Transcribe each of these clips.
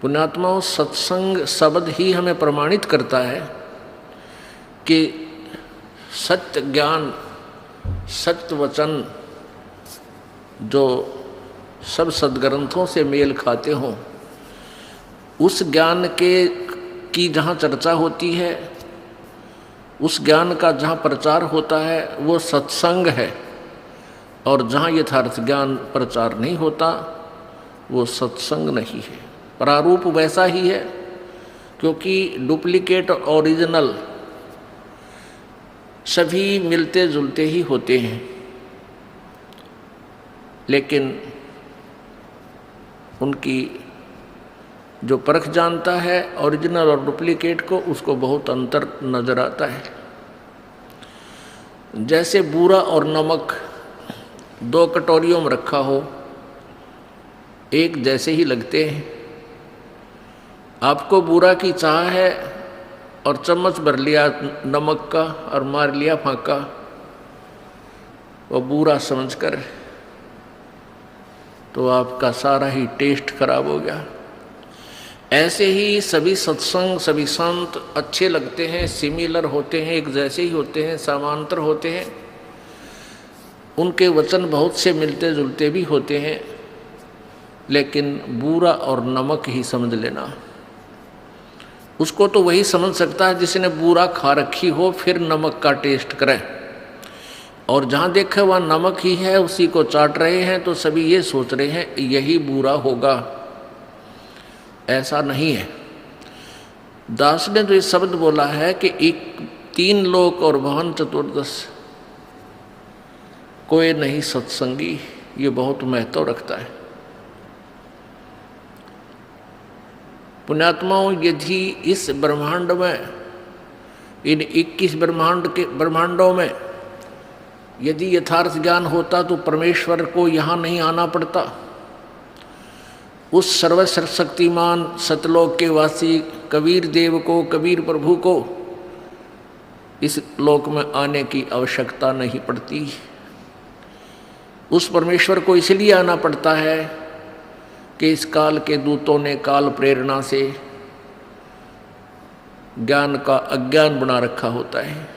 पुण्यात्माओं, सत्संग शब्द ही हमें प्रमाणित करता है कि सत्य ज्ञान, सत्य वचन जो सब सद्ग्रंथों से मेल खाते हों, उस ज्ञान की जहाँ चर्चा होती है, उस ज्ञान का जहाँ प्रचार होता है, वो सत्संग है। और जहाँ यथार्थ ज्ञान प्रचार नहीं होता, वो सत्संग नहीं है। प्रारूप वैसा ही है, क्योंकि डुप्लीकेट और ओरिजिनल सभी मिलते जुलते ही होते हैं, लेकिन उनकी जो परख जानता है ओरिजिनल और डुप्लीकेट को, उसको बहुत अंतर नजर आता है। जैसे बूरा और नमक दो कटोरियों में रखा हो, एक जैसे ही लगते हैं। आपको बूरा की चाह है और चम्मच भर लिया नमक का और मार लिया फांका, वो बूरा समझकर, तो आपका सारा ही टेस्ट खराब हो गया। ऐसे ही सभी सत्संग, सभी संत अच्छे लगते हैं, सिमिलर होते हैं, एक जैसे ही होते हैं, समांतर होते हैं। उनके वचन बहुत से मिलते जुलते भी होते हैं, लेकिन बूरा और नमक ही समझ लेना। उसको तो वही समझ सकता है जिसने बूरा खा रखी हो, फिर नमक का टेस्ट करे। और जहाँ देखे वहाँ नमक ही है, उसी को चाट रहे हैं, तो सभी ये सोच रहे हैं यही बूरा होगा। ऐसा नहीं है। दास ने तो ये शब्द बोला है कि तीन लोक और भवन चतुर्दश कोई नहीं सत्संगी, ये बहुत महत्व रखता है। पुण्यात्माओं, यदि इस ब्रह्मांड में, इन 21 ब्रह्मांडों में यदि यथार्थ ज्ञान होता तो परमेश्वर को यहाँ नहीं आना पड़ता। उस सर्वशक्तिमान सतलोक के वासी कबीर देव को, कबीर प्रभु को इस लोक में आने की आवश्यकता नहीं पड़ती। उस परमेश्वर को इसलिए आना पड़ता है कि इस काल के दूतों ने काल प्रेरणा से ज्ञान का अज्ञान बना रखा होता है।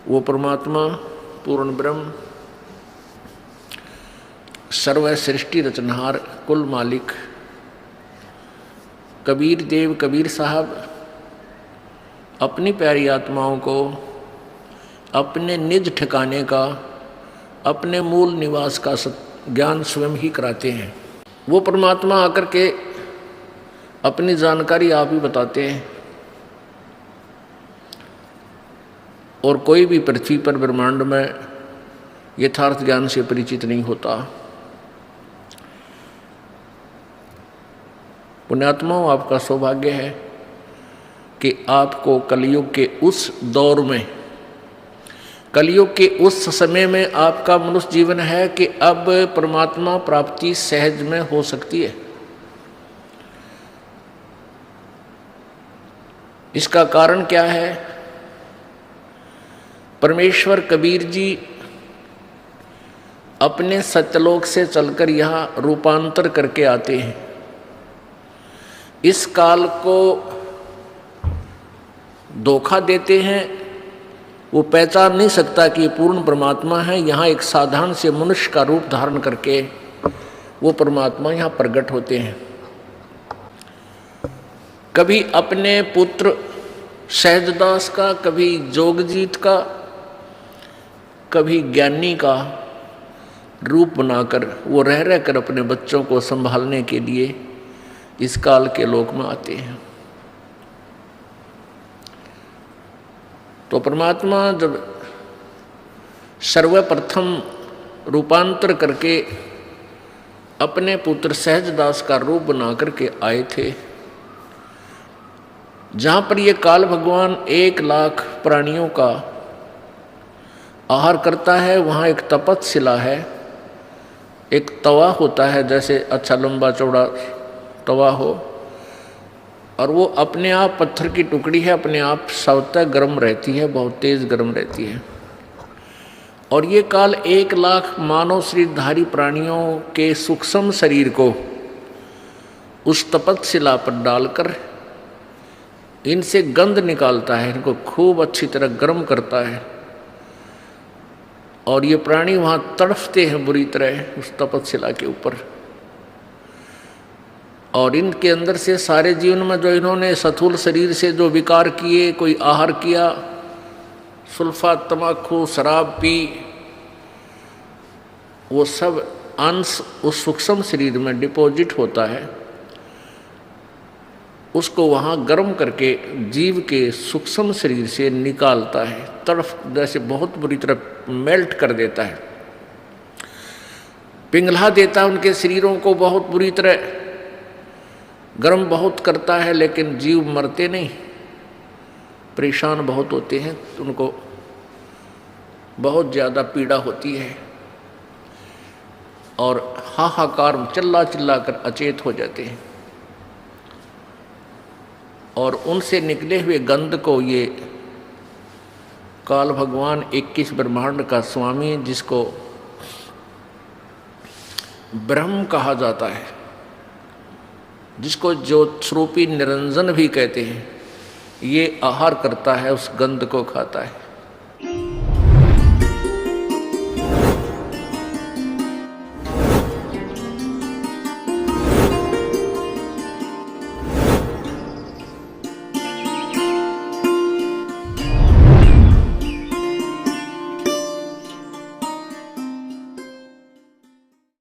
वो परमात्मा पूर्ण ब्रह्म, सर्व सृष्टि रचनहार, कुल मालिक कबीर देव, कबीर साहब अपनी प्यारी आत्माओं को अपने निज ठिकाने का, अपने मूल निवास का ज्ञान स्वयं ही कराते हैं। वो परमात्मा आकर के अपनी जानकारी आप ही बताते हैं। और कोई भी पृथ्वी पर ब्रह्मांड में यथार्थ ज्ञान से परिचित नहीं होता। पुण्यात्माओं, आपका सौभाग्य है कि आपको कलयुग के उस दौर में, कलयुग के उस समय में आपका मनुष्य जीवन है कि अब परमात्मा प्राप्ति सहज में हो सकती है। इसका कारण क्या है? परमेश्वर कबीर जी अपने सत्यलोक से चलकर यहाँ रूपांतर करके आते हैं। इस काल को धोखा देते हैं। वो पहचान नहीं सकता कि ये पूर्ण परमात्मा है। यहाँ एक साधारण से मनुष्य का रूप धारण करके वो परमात्मा यहाँ प्रकट होते हैं। कभी अपने पुत्र सहजदास का, कभी जोगजीत का, कभी ज्ञानी का रूप बनाकर वो रह कर अपने बच्चों को संभालने के लिए इस काल के लोक में आते हैं। तो परमात्मा जब सर्वप्रथम रूपांतर करके अपने पुत्र सहजदास का रूप बना करके आए थे, जहाँ पर ये काल भगवान 1 लाख प्राणियों का आहार करता है, वहाँ एक तपतशिला है, एक तवा होता है, जैसे अच्छा लंबा चौड़ा तवा हो, और वो अपने आप पत्थर की टुकड़ी है, अपने आप स्वतः गर्म रहती है, बहुत तेज गर्म रहती है। और ये काल 1,00,000 मानव शरीरधारी प्राणियों के सूक्ष्म शरीर को उस तपतशिला पर डालकर इनसे गंध निकालता है, इनको खूब अच्छी तरह गर्म करता है और ये प्राणी वहाँ तड़फते हैं बुरी तरह उस तपतशिला के ऊपर। और इनके अंदर से सारे जीवन में जो इन्होंने स्थूल शरीर से जो विकार किए, कोई आहार किया, सुल्फा, तमाकू, शराब पी, वो सब अंश उस सूक्ष्म शरीर में डिपॉजिट होता है। उसको वहाँ गर्म करके जीव के सूक्ष्म शरीर से निकालता है, तड़फ जैसे बहुत बुरी तरह मेल्ट कर देता है, पिघला देता है उनके शरीरों को, बहुत बुरी तरह गर्म बहुत करता है। लेकिन जीव मरते नहीं, परेशान बहुत होते हैं, तो उनको बहुत ज़्यादा पीड़ा होती है और हाहाकार चिल्ला चिल्ला कर अचेत हो जाते हैं। और उनसे निकले हुए गंध को ये काल भगवान 21 ब्रह्मांड का स्वामी, जिसको ब्रह्म कहा जाता है, जिसको ज्योत स्वरूपी निरंजन भी कहते हैं, ये आहार करता है, उस गंध को खाता है।